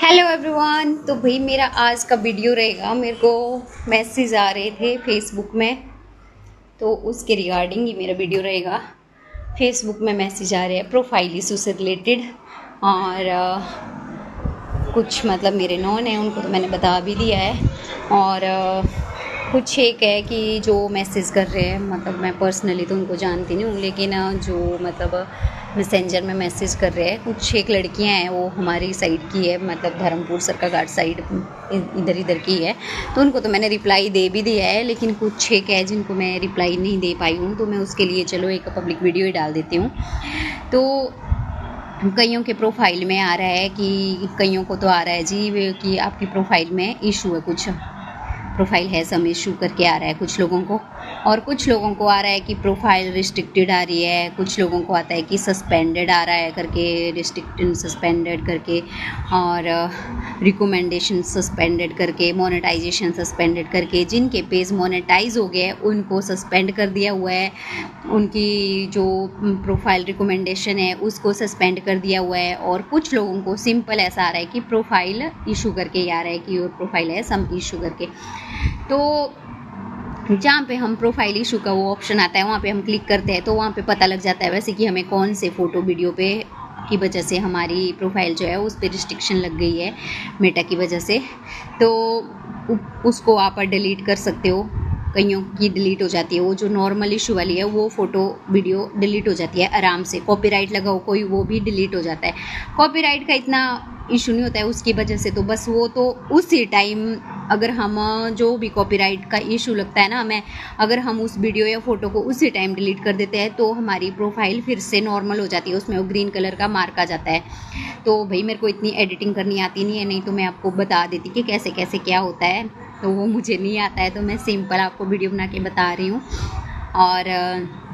Hello everyone. तो भाई मेरा आज का वीडियो रहेगा, मेरे को मैसेज आ रहे थे फेसबुक में, तो उसके रिगार्डिंग ही मेरा वीडियो रहेगा। फेसबुक में मैसेज आ रहे हैं प्रोफाइल इशू से रिलेटेड, और कुछ मतलब मेरे नॉन हैं, उनको तो मैंने बता भी दिया है। और कुछ एक है कि जो मैसेज कर रहे हैं, मतलब मैं पर्सनली तो उनको जानती नहीं हूँ, लेकिन जो मतलब मैसेंजर में मैसेज कर रहे हैं, कुछ एक लड़कियां हैं, वो हमारी साइड की है, मतलब धर्मपुर सरकाघाट साइड इधर की है। तो उनको तो मैंने रिप्लाई दे भी दिया है, लेकिन कुछ एक है जिनको मैं रिप्लाई नहीं दे पाई हूँ, तो मैं उसके लिए चलो एक पब्लिक वीडियो ही डाल देती हूँ। तो कईयों के प्रोफाइल में आ रहा है कि कईयों को तो आ रहा है जी कि आपकी प्रोफाइल में इशू है, कुछ प्रोफाइल है सम इशू करके आ रहा है कुछ लोगों को, और कुछ लोगों को आ रहा है कि प्रोफाइल रिस्ट्रिक्टेड आ रही है, कुछ लोगों को आता है कि सस्पेंडेड आ रहा है करके, रिस्ट्रिक्टेड सस्पेंडेड करके, और रिकमेंडेशन सस्पेंडेड करके, मोनेटाइजेशन सस्पेंडेड करके। जिनके पेज मोनेटाइज हो गए उनको सस्पेंड कर दिया हुआ है, उनकी जो प्रोफाइल रिकमेंडेशन है उसको सस्पेंड कर दिया हुआ है। और कुछ लोगों को सिंपल ऐसा आ रहा है कि प्रोफाइल इशू करके ही आ रहा है कि योर प्रोफाइल है सम इशू करके। तो जहाँ पे हम प्रोफाइल इशू का वो ऑप्शन आता है वहाँ पे हम क्लिक करते हैं, तो वहाँ पे पता लग जाता है वैसे कि हमें कौन से फ़ोटो वीडियो पे की वजह से हमारी प्रोफाइल जो है उस पर रिस्ट्रिक्शन लग गई है मेटा की वजह से। तो उसको आप डिलीट कर सकते हो। कईयों की डिलीट हो जाती है, वो जो नॉर्मल इशू वाली है वो फ़ोटो वीडियो डिलीट हो जाती है आराम से। कॉपीराइट लगा हो कोई, वो भी डिलीट हो जाता है। कॉपीराइट का इतना इशू नहीं होता है उसकी वजह से, तो बस वो तो उसी टाइम अगर हम जो भी कॉपीराइट का इशू लगता है ना हमें, अगर हम उस वीडियो या फ़ोटो को उसी टाइम डिलीट कर देते हैं तो हमारी प्रोफाइल फिर से नॉर्मल हो जाती है, उसमें वो ग्रीन कलर का मार्क आ जाता है। तो भाई मेरे को इतनी एडिटिंग करनी आती नहीं है, नहीं तो मैं आपको बता देती कि कैसे कैसे क्या होता है, तो वो मुझे नहीं आता है, तो मैं सिंपल आपको वीडियो बना के बता रही हूँ। और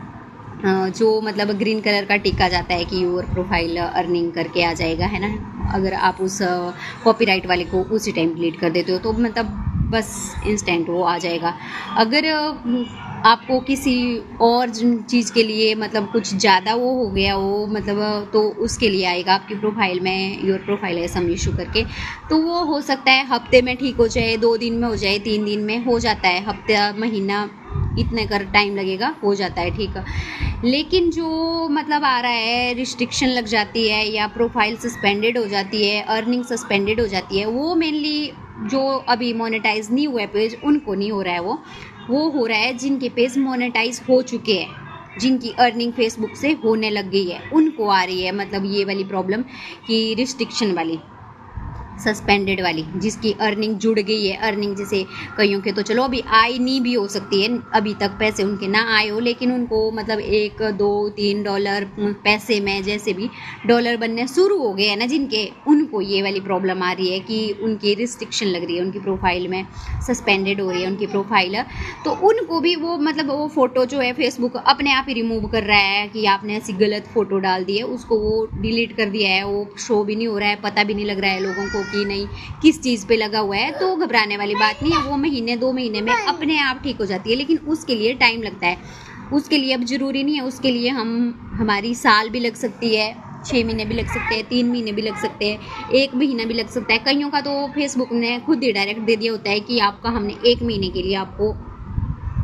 जो मतलब ग्रीन कलर का टिक आ जाता है कि योर प्रोफाइल अर्निंग करके आ जाएगा, है ना। अगर आप उस कॉपीराइट वाले को उसी टाइम डिलीट कर देते हो तो मतलब बस इंस्टेंट वो आ जाएगा। अगर आपको किसी और चीज़ के लिए मतलब कुछ ज़्यादा वो हो गया वो मतलब, तो उसके लिए आएगा आपकी प्रोफाइल में योर प्रोफाइल है सम इशू करके। तो वो हो सकता है हफ्ते में ठीक हो जाए, 2 दिन में हो जाए, 3 दिन में हो जाता है, हफ्ता महीना इतने कर टाइम लगेगा, हो जाता है ठीक। लेकिन जो मतलब आ रहा है रिस्ट्रिक्शन लग जाती है या प्रोफाइल सस्पेंडेड हो जाती है, अर्निंग सस्पेंडेड हो जाती है, वो मेनली जो अभी मोनेटाइज नहीं हुआ है पेज उनको नहीं हो रहा है, वो हो रहा है जिनके पेज मोनेटाइज हो चुके हैं, जिनकी अर्निंग फेसबुक से होने लग गई है उनको आ रही है मतलब ये वाली प्रॉब्लम कि रिस्ट्रिक्शन वाली, सस्पेंडेड वाली, जिसकी अर्निंग जुड़ गई है। अर्निंग जैसे कईयों के तो चलो अभी आई नहीं भी हो सकती है, अभी तक पैसे उनके ना आए हो, लेकिन उनको मतलब $1-2-3 पैसे में जैसे भी डॉलर बनने शुरू हो गए हैं ना जिनके, उनको ये वाली प्रॉब्लम आ रही है कि उनकी रिस्ट्रिक्शन लग रही है, उनकी प्रोफाइल में सस्पेंडेड हो रही है उनकी प्रोफाइल। तो उनको भी वो मतलब वो फ़ोटो जो है फेसबुक अपने आप ही रिमूव कर रहा है कि आपने ऐसी गलत फ़ोटो डाल दी है, उसको वो डिलीट कर दिया है, वो शो भी नहीं हो रहा है, पता भी नहीं लग रहा है लोगों को कि नहीं किस चीज़ पे लगा हुआ है। तो घबराने वाली बात नहीं है, वो महीने 2 महीने में अपने आप ठीक हो जाती है, लेकिन उसके लिए टाइम लगता है। उसके लिए अब ज़रूरी नहीं है, उसके लिए हमारी साल भी लग सकती है, 6 महीने भी लग सकते हैं, 3 महीने भी लग सकते हैं, 1 महीना भी लग सकता है। कईयों का तो फेसबुक ने खुद ही डायरेक्ट दे दिया होता है कि आपका हमने 1 महीने के लिए आपको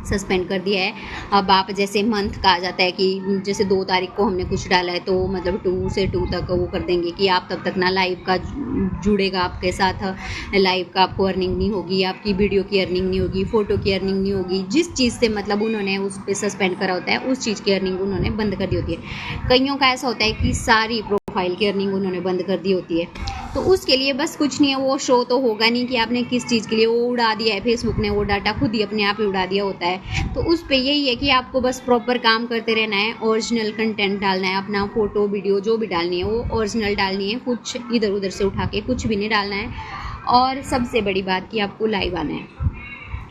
सस्पेंड कर दिया है। अब आप जैसे मंथ का आ जाता है कि जैसे 2 तारीख को हमने कुछ डाला है तो मतलब 2 से 2 तक वो कर देंगे कि आप तब तक ना लाइव का जुड़ेगा आपके साथ, लाइव का आपको अर्निंग नहीं होगी, आपकी वीडियो की अर्निंग नहीं होगी, फ़ोटो की अर्निंग नहीं होगी। जिस चीज़ से मतलब उन्होंने उस पर सस्पेंड करा होता है उस चीज़ की अर्निंग उन्होंने बंद कर दी होती है। कईयों का ऐसा होता है कि सारी प्रोफाइल की अर्निंग उन्होंने बंद कर दी होती है, तो उसके लिए बस कुछ नहीं है, वो शो तो होगा नहीं कि आपने किस चीज़ के लिए वो उड़ा दिया है, फेसबुक ने वो डाटा खुद ही अपने आप ही उड़ा दिया होता है। तो उस पे यही है कि आपको बस प्रॉपर काम करते रहना है, ओरिजिनल कंटेंट डालना है, अपना फ़ोटो वीडियो जो भी डालनी है वो ओरिजिनल डालनी है, कुछ इधर उधर से उठा के कुछ भी नहीं डालना है। और सबसे बड़ी बात कि आपको लाइव आना है,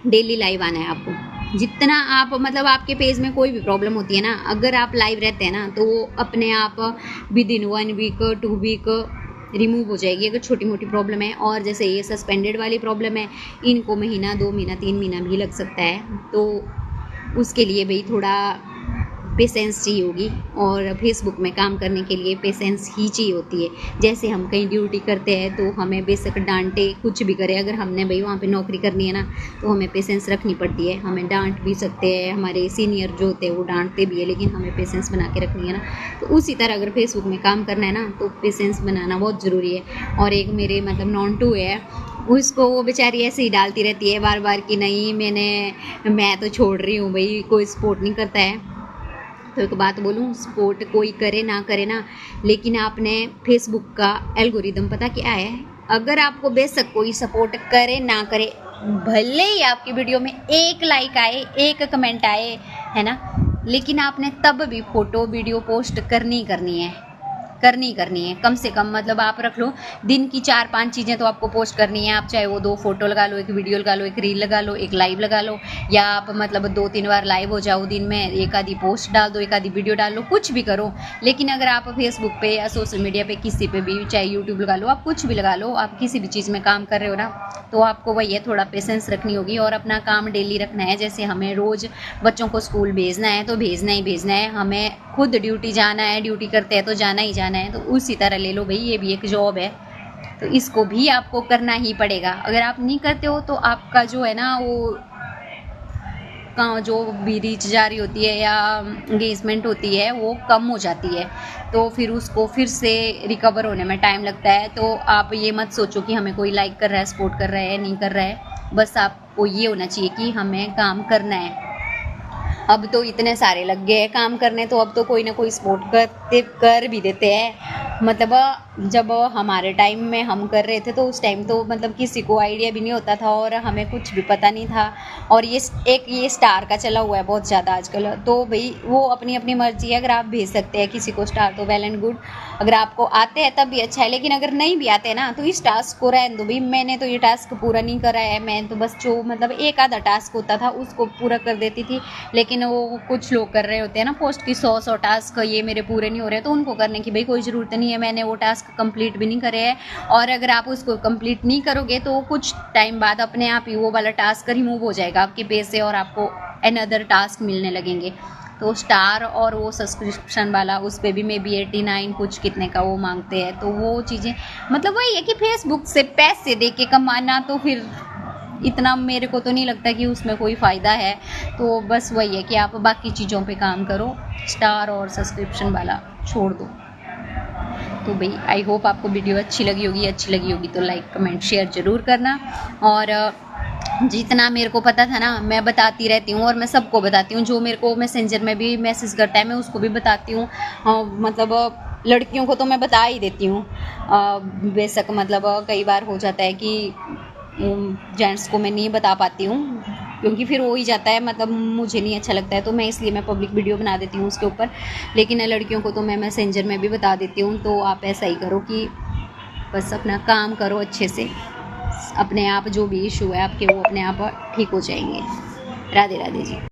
डेली लाइव आना है आपको। जितना आप मतलब आपके पेज में कोई भी प्रॉब्लम होती है ना, अगर आप लाइव रहते हैं ना तो वो अपने आप within 1 week 2 week remove हो जाएगी अगर छोटी मोटी प्रॉब्लम है। और जैसे ये सस्पेंडेड वाली प्रॉब्लम है, इनको महीना 2 महीना 3 महीना भी लग सकता है, तो उसके लिए भाई थोड़ा पेशेंस चाहिए होगी, और फेसबुक में काम करने के लिए पेशेंस ही चाहिए होती है। जैसे हम कहीं ड्यूटी करते हैं तो हमें बेशक डांटे कुछ भी करे, अगर हमने भाई वहाँ पे नौकरी करनी है ना तो हमें पेशेंस रखनी पड़ती है। हमें डांट भी सकते हैं, हमारे सीनियर जो होते हैं वो डांटते भी है, लेकिन हमें पेशेंस बना के रखनी है ना। तो उसी तरह अगर फेसबुक में काम करना है ना तो पेशेंस बनाना बहुत ज़रूरी है। और एक मेरे मतलब नॉन टू है, उसको वो बेचारी ऐसे ही डालती रहती है बार बार कि नहीं मैं तो छोड़ रही हूँ भाई, कोई सपोर्ट नहीं करता है। तो एक बात बोलूँ, सपोर्ट कोई करे ना करे ना, लेकिन आपने फेसबुक का एल्गोरिदम पता क्या है? अगर आपको बेशक कोई सपोर्ट करे ना करे, भले ही आपकी वीडियो में 1 लाइक आए, 1 कमेंट आए, है ना, लेकिन आपने तब भी फ़ोटो वीडियो पोस्ट करनी है कम से कम। मतलब आप रख लो दिन की 4-5 चीज़ें तो आपको पोस्ट करनी है। आप चाहे वो 2 फोटो लगा लो, 1 वीडियो लगा लो, 1 रील लगा लो, 1 लाइव लगा लो, या आप मतलब 2-3 बार लाइव हो जाओ दिन में, 1 आधी पोस्ट डाल दो, 1 आधी वीडियो डाल लो, कुछ भी करो। लेकिन अगर आप फेसबुक पे या सोशल मीडिया पे किसी पे भी, चाहे यूट्यूब लगा लो, आप कुछ भी लगा लो, आप किसी भी चीज़ में काम कर रहे हो ना, तो आपको वही है, थोड़ा पेशेंस रखनी होगी और अपना काम डेली रखना है। जैसे हमें रोज़ बच्चों को स्कूल भेजना है तो भेजना ही भेजना है, हमें खुद ड्यूटी जाना है, ड्यूटी करते हैं तो जाना ही जाना है। तो उसी तरह ले लो भाई, ये भी एक जॉब है, तो इसको भी आपको करना ही पड़ेगा। अगर आप नहीं करते हो तो आपका जो है ना वो जो भी रीच जारी होती है या एंगेजमेंट होती है वो कम हो जाती है, तो फिर उसको फिर से रिकवर होने में टाइम लगता है। तो आप ये मत सोचो कि हमें कोई लाइक कर रहा है, सपोर्ट कर रहा है, नहीं कर रहा है, बस आपको ये होना चाहिए कि हमें काम करना है। अब तो इतने सारे लग गए हैं काम करने, तो अब तो कोई ना कोई सपोर्ट कर भी देते हैं। मतलब जब हमारे टाइम में हम कर रहे थे तो उस टाइम तो मतलब किसी को आइडिया भी नहीं होता था और हमें कुछ भी पता नहीं था। और ये स्टार का चला हुआ है बहुत ज़्यादा आजकल, तो भाई वो अपनी अपनी मर्जी है। अगर आप भेज सकते हैं किसी को स्टार तो वेल एंड गुड, अगर आपको आते हैं तब भी अच्छा है, लेकिन अगर नहीं भी आते ना तो इस टास्क को रहने दो भाई। मैंने तो ये टास्क पूरा नहीं करा है, मैं तो बस जो मतलब 1 आधा टास्क होता था उसको पूरा कर देती थी। लेकिन वो कुछ लोग कर रहे होते हैं ना पोस्ट की 100 टास्क, ये मेरे पूरे नहीं हो रहे, तो उनको करने की भाई कोई ज़रूरत नहीं है। मैंने वो टास्क कंप्लीट भी नहीं करे हैं, और अगर आप उसको कंप्लीट नहीं करोगे तो कुछ टाइम बाद अपने आप ही वो वाला टास्क रिमूव हो जाएगा आपके पेज से और आपको अनदर टास्क मिलने लगेंगे। तो स्टार और वो सब्सक्रिप्शन वाला उस पर भी मे बी 89 कुछ कितने का वो मांगते हैं। तो वो चीज़ें मतलब वही है कि फेसबुक से पैसे दे के कमाना, तो फिर इतना मेरे को तो नहीं लगता कि उसमें कोई फ़ायदा है। तो बस वही है कि आप बाकी चीज़ों पे काम करो, स्टार और सब्सक्रिप्शन वाला छोड़ दो। तो भाई आई होप आपको वीडियो अच्छी लगी होगी तो लाइक कमेंट शेयर ज़रूर करना। और जितना मेरे को पता था ना मैं बताती रहती हूँ, और मैं सबको बताती हूँ, जो मेरे को मैसेंजर में भी मैसेज करता है मैं उसको भी बताती हूँ। मतलब लड़कियों को तो मैं बता ही देती हूँ, बेशक मतलब कई बार हो जाता है कि जेंट्स को मैं नहीं बता पाती हूँ, क्योंकि फिर हो ही जाता है, मतलब मुझे नहीं अच्छा लगता है, तो मैं इसलिए मैं पब्लिक वीडियो बना देती हूँ उसके ऊपर। लेकिन लड़कियों को तो मैं मैसेंजर में भी बता देती हूँ। तो आप ऐसा ही करो कि बस अपना काम करो अच्छे से, अपने आप जो भी इशू है आपके वो अपने आप ठीक हो जाएंगे। राधे राधे जी।